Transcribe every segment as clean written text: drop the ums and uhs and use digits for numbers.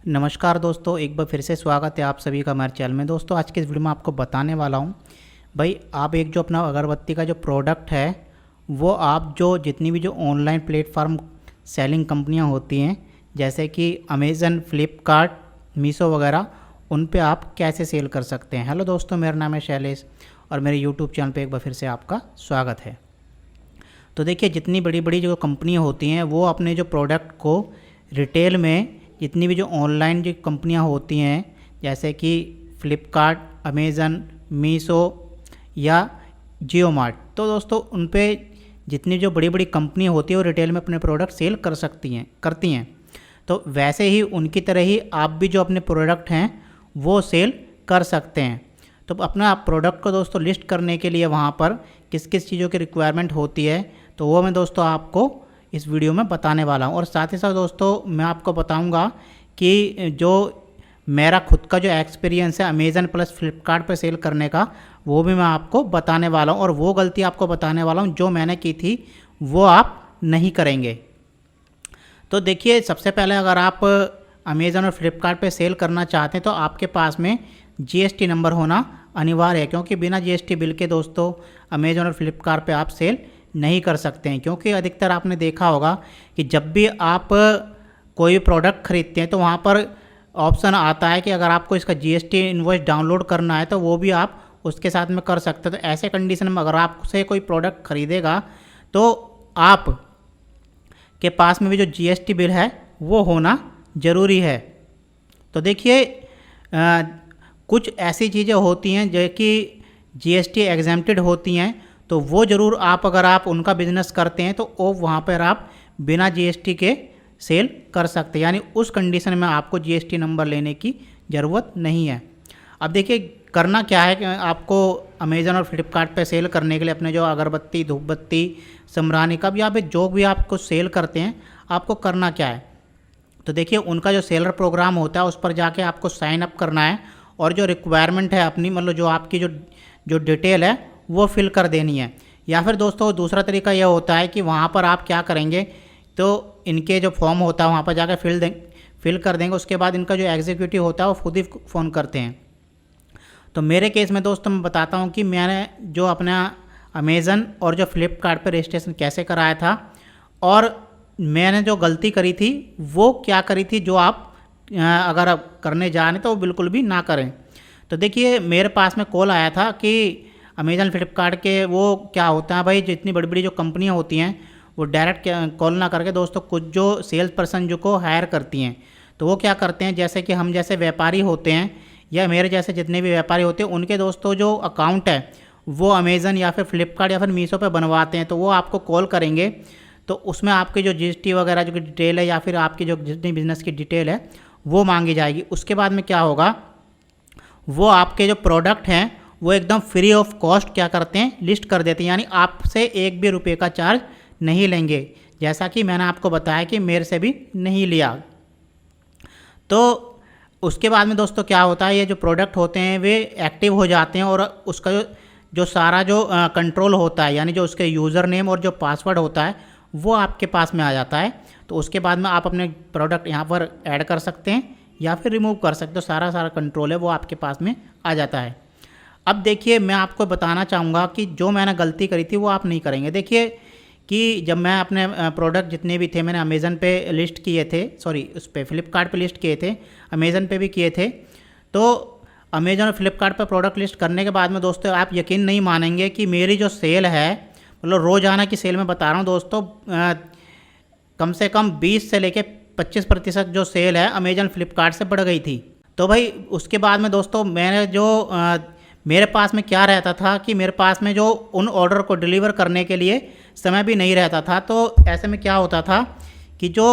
नमस्कार दोस्तों, एक बार फिर से स्वागत है आप सभी का हमारे चैनल में। दोस्तों आज के इस वीडियो में आपको बताने वाला हूँ भाई, आप एक जो अपना अगरबत्ती का जो प्रोडक्ट है वो आप जो जितनी भी जो ऑनलाइन प्लेटफार्म सेलिंग कंपनियाँ होती हैं जैसे कि अमेज़न, फ्लिपकार्ट, मीशो वगैरह, उन पे आप कैसे सेल कर सकते हैं। हेलो दोस्तों, मेरा नाम है शैलेश और मेरे यूट्यूब चैनल पे एक बार फिर से आपका स्वागत है। तो देखिए, जितनी बड़ी बड़ी जो कंपनियाँ होती हैं वो अपने जो प्रोडक्ट को रिटेल में, जितनी भी जो ऑनलाइन जो कंपनियां होती हैं जैसे कि फ्लिपकार्ट, अमेज़न, मीशो या जियो मार्ट, तो दोस्तों उन पे जितनी जो बड़ी बड़ी कंपनियां होती हैं वो रिटेल में अपने प्रोडक्ट सेल करती हैं। तो वैसे ही उनकी तरह ही आप भी जो अपने प्रोडक्ट हैं वो सेल कर सकते हैं। तो अपना प्रोडक्ट को दोस्तों लिस्ट करने के लिए वहाँ पर किस किस चीज़ों की रिक्वायरमेंट होती है तो वो मैं दोस्तों आपको इस वीडियो में बताने वाला हूँ। और साथ ही साथ दोस्तों मैं आपको बताऊंगा कि जो मेरा खुद का जो एक्सपीरियंस है अमेज़न प्लस फ्लिपकार्ट पे सेल करने का, वो भी मैं आपको बताने वाला हूँ और वो गलती आपको बताने वाला हूँ जो मैंने की थी वो आप नहीं करेंगे। तो देखिए, सबसे पहले अगर आप अमेज़न और फ्लिपकार्ट पे सेल करना चाहते हैं तो आपके पास में जीएसटी नंबर होना अनिवार्य है, क्योंकि बिना जीएसटी बिल के दोस्तों अमेज़न और फ्लिपकार्ट पे आप सेल नहीं कर सकते हैं। क्योंकि अधिकतर आपने देखा होगा कि जब भी आप कोई प्रोडक्ट खरीदते हैं तो वहाँ पर ऑप्शन आता है कि अगर आपको इसका जीएसटी इनवॉइस डाउनलोड करना है तो वो भी आप उसके साथ में कर सकते हैं। तो ऐसे कंडीशन में अगर आपसे कोई प्रोडक्ट खरीदेगा तो आप के पास में भी जो जीएसटी बिल है वो होना ज़रूरी है। तो देखिए, कुछ ऐसी चीज़ें होती हैं जो कि जीएसटी एग्जेम्प्टेड होती हैं, तो वो ज़रूर आप अगर आप उनका बिजनेस करते हैं तो वो वहाँ पर आप बिना जीएसटी के सेल कर सकते हैं, यानी उस कंडीशन में आपको जीएसटी नंबर लेने की ज़रूरत नहीं है। अब देखिए, करना क्या है कि आपको अमेज़न और फ्लिपकार्ट पे सेल करने के लिए अपने जो अगरबत्ती, धूपबत्ती, समरानी कप या फिर जो भी आपको सेल करते हैं आपको करना क्या है। तो देखिए, उनका जो सेलर प्रोग्राम होता है उस पर जाके आपको साइन अप करना है और जो रिक्वायरमेंट है अपनी, मतलब जो आपकी जो डिटेल है वो फिल कर देनी है। या फिर दोस्तों दूसरा तरीका यह होता है कि वहाँ पर आप क्या करेंगे, तो इनके जो फॉर्म होता है वहाँ पर जाकर फिल कर देंगे। उसके बाद इनका जो एग्जीक्यूटिव होता है वो खुद ही फ़ोन करते हैं। तो मेरे केस में दोस्तों मैं बताता हूँ कि मैंने जो अपना अमेज़न और जो फ्लिपकार्ट पर रजिस्ट्रेशन कैसे कराया था और मैंने जो गलती करी थी वो क्या करी थी, जो आप अगर आप करने जा रहे तो वो बिल्कुल भी ना करें। तो देखिए, मेरे पास में कॉल आया था कि अमेज़न फ्लिपकार्ट के वो क्या होता है भाई, जितनी बड़ी बड़ी जो कंपनियां होती हैं वो डायरेक्ट कॉल ना करके दोस्तों कुछ जो सेल्स पर्सन जो को हायर करती हैं तो वो क्या करते हैं, जैसे कि हम जैसे व्यापारी होते हैं या मेरे जैसे जितने भी व्यापारी होते हैं उनके दोस्तों जो अकाउंट है वो अमेज़न या फिर फ्लिपकार्ट या फिर मीशो पे बनवाते हैं। तो वो आपको कॉल करेंगे तो उसमें आपकी जो जीएसटी वगैरह जो डिटेल है या फिर आपकी जो जितनी बिजनेस की डिटेल है वो मांगी जाएगी। उसके बाद में क्या होगा, वो आपके जो प्रोडक्ट हैं वो एकदम फ्री ऑफ कॉस्ट क्या करते हैं, लिस्ट कर देते हैं, यानी आपसे एक भी रुपये का चार्ज नहीं लेंगे, जैसा कि मैंने आपको बताया कि मेरे से भी नहीं लिया। तो उसके बाद में दोस्तों क्या होता है, ये जो प्रोडक्ट होते हैं वे एक्टिव हो जाते हैं और उसका जो सारा जो कंट्रोल होता है, यानी जो उसके यूज़र नेम और जो पासवर्ड होता है वो आपके पास में आ जाता है। तो उसके बाद में आप अपने प्रोडक्ट यहाँ पर ऐड कर सकते हैं या फिर रिमूव कर सकते हो, सारा कंट्रोल है वो आपके पास में आ जाता है। अब देखिए, मैं आपको बताना चाहूँगा कि जो मैंने गलती करी थी वो आप नहीं करेंगे। देखिए कि जब मैं अपने प्रोडक्ट जितने भी थे मैंने अमेज़न पे लिस्ट किए थे, सॉरी उस पर फ्लिपकार्ट पे लिस्ट किए थे, अमेज़न पे भी किए थे। तो अमेज़न और फ्लिपकार्ट पे प्रोडक्ट लिस्ट करने के बाद में दोस्तों आप यकीन नहीं मानेंगे कि मेरी जो सेल है, मतलब रोज़ाना की सेल में बता रहा हूँ दोस्तों, कम से कम 20 से लेके 25% जो सेल है अमेज़न फ्लिपकार्ट से बढ़ गई थी। तो भाई उसके बाद में दोस्तों मैंने जो मेरे पास में क्या रहता था कि मेरे पास में जो उन ऑर्डर को डिलीवर करने के लिए समय भी नहीं रहता था। तो ऐसे में क्या होता था कि जो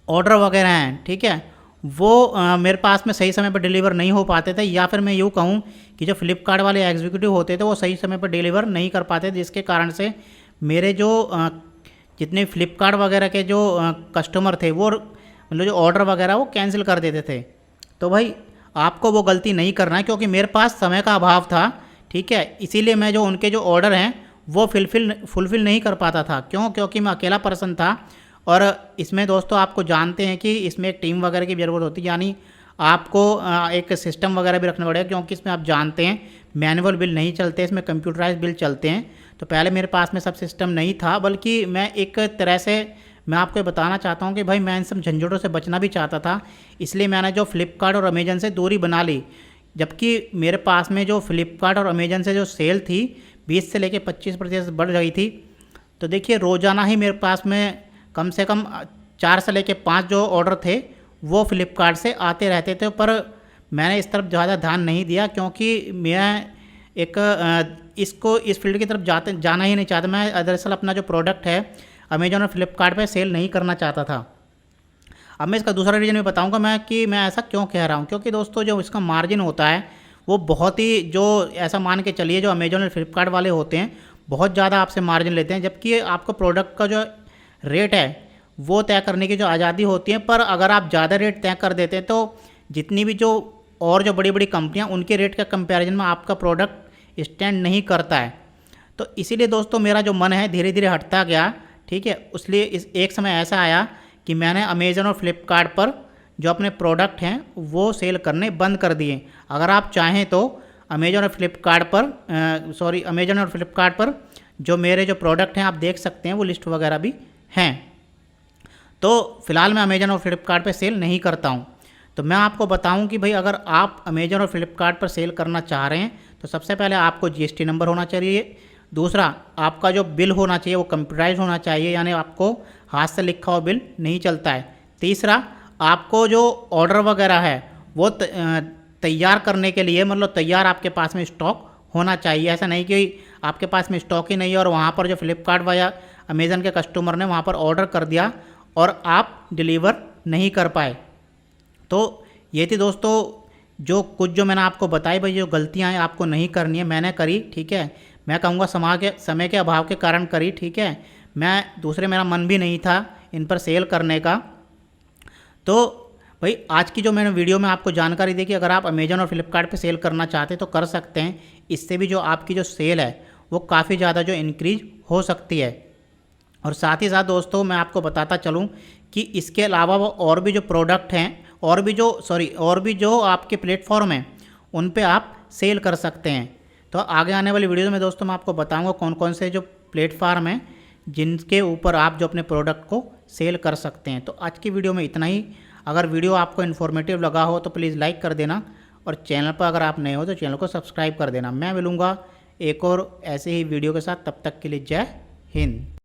ऑर्डर वगैरह हैं, ठीक है, वो मेरे पास में सही समय पर डिलीवर नहीं हो पाते थे, या फिर मैं यूँ कहूँ कि जो फ्लिपकार्ट वाले एग्जीक्यूटिव होते थे वो सही समय पर डिलीवर नहीं कर पाते, जिसके कारण से मेरे जो जितने फ्लिपकार्ट वगैरह के जो कस्टमर थे वो मतलब जो ऑर्डर वगैरह वो कैंसिल कर देते थे। तो भाई आपको वो गलती नहीं करना है, क्योंकि मेरे पास समय का अभाव था, ठीक है, इसीलिए मैं जो उनके जो ऑर्डर हैं वो फुलफ़िल नहीं कर पाता था। क्यों? क्योंकि मैं अकेला पर्सन था और इसमें दोस्तों आपको जानते हैं कि इसमें एक टीम वगैरह की ज़रूरत होती है, यानी आपको एक सिस्टम वगैरह भी रखना पड़ेगा, क्योंकि इसमें आप जानते हैं मैनुअल बिल नहीं चलते, इसमें कंप्यूटराइज बिल चलते हैं। तो पहले मेरे पास में सब सिस्टम नहीं था, बल्कि मैं एक तरह से मैं आपको बताना चाहता हूँ कि भाई मैं इन सब झंझटों से बचना भी चाहता था, इसलिए मैंने जो फ्लिपकार्ट और अमेजन से दूरी बना ली। जबकि मेरे पास में जो फ्लिपकार्ट और अमेजन से जो सेल थी 20 से लेकर 25% बढ़ रही थी। तो देखिए रोज़ाना ही मेरे पास में कम से कम 4 से लेकर 5 जो ऑर्डर थे वो फ्लिपकार्ट से आते रहते थे, पर मैंने इस तरफ ज़्यादा ध्यान नहीं दिया, क्योंकि मैं इस फील्ड की तरफ जाना ही नहीं चाहता। मैं दरअसल अपना जो प्रोडक्ट है अमेजॉन और फ्लिपकार्ट पे सेल नहीं करना चाहता था। अब मैं इसका दूसरा रीज़न भी बताऊंगा मैं ऐसा क्यों कह रहा हूँ, क्योंकि दोस्तों जो इसका मार्जिन होता है वो बहुत ही, जो ऐसा मान के चलिए जो अमेजॉन और फ्लिपकार्ट वाले होते हैं बहुत ज़्यादा आपसे मार्जिन लेते हैं, जबकि आपको प्रोडक्ट का जो रेट है वो तय करने की जो आज़ादी होती है। पर अगर आप ज़्यादा रेट तय कर देते हैं तो जितनी भी जो बड़ी बड़ी कंपनियाँ उनके रेट के कंपैरिजन में आपका प्रोडक्ट स्टैंड नहीं करता है। तो इसीलिए दोस्तों मेरा जो मन है धीरे धीरे हटता गया, ठीक है। इसलिए एक समय ऐसा आया कि मैंने अमेजन और फ्लिपकार्ट पर जो अपने प्रोडक्ट हैं वो सेल करने बंद कर दिए। अगर आप चाहें तो अमेजन और फ्लिपकार्ट पर जो मेरे जो प्रोडक्ट हैं आप देख सकते हैं, वो लिस्ट वगैरह भी हैं। तो फिलहाल मैं अमेजन और फ्लिपकार्ट पर सेल नहीं करता हूँ। तो मैं आपको बताऊं कि भाई अगर आप अमेजन और फ्लिपकार्ट पर सेल करना चाह रहे हैं तो सबसे पहले आपको जीएसटी नंबर होना चाहिए। दूसरा, आपका जो बिल होना चाहिए वो कंप्यूटराइज होना चाहिए, यानी आपको हाथ से लिखा हुआ बिल नहीं चलता है। तीसरा, आपको जो ऑर्डर वगैरह है वो तैयार करने के लिए, मतलब तैयार आपके पास में स्टॉक होना चाहिए। ऐसा नहीं कि आपके पास में स्टॉक ही नहीं है और वहाँ पर जो फ्लिपकार्ट या अमेज़न के कस्टमर ने वहाँ पर ऑर्डर कर दिया और आप डिलीवर नहीं कर पाए। तो ये थी दोस्तों जो मैंने आपको बताई, भाई जो गलतियाँ हैं आपको नहीं करनी है, मैंने करी, ठीक है। मैं कहूँगा समय के अभाव के कारण करी, ठीक है। मेरा मन भी नहीं था इन पर सेल करने का। तो भाई आज की जो मैंने वीडियो में आपको जानकारी दी कि अगर आप अमेजन और फ्लिपकार्ट पे सेल करना चाहते हैं तो कर सकते हैं। इससे भी जो आपकी जो सेल है वो काफ़ी ज़्यादा जो इंक्रीज हो सकती है। और साथ ही साथ दोस्तों मैं आपको बताता चलूँ कि इसके अलावा वो और भी जो प्रोडक्ट हैं और भी जो आपके प्लेटफॉर्म हैं उन पे आप सेल कर सकते हैं। तो आगे आने वाली वीडियो में दोस्तों मैं आपको बताऊंगा कौन कौन से जो प्लेटफॉर्म हैं जिनके ऊपर आप जो अपने प्रोडक्ट को सेल कर सकते हैं। तो आज की वीडियो में इतना ही। अगर वीडियो आपको इन्फॉर्मेटिव लगा हो तो प्लीज़ लाइक कर देना, और चैनल पर अगर आप नए हो तो चैनल को सब्सक्राइब कर देना। मैं मिलूँगा एक और ऐसे ही वीडियो के साथ, तब तक के लिए जय हिंद।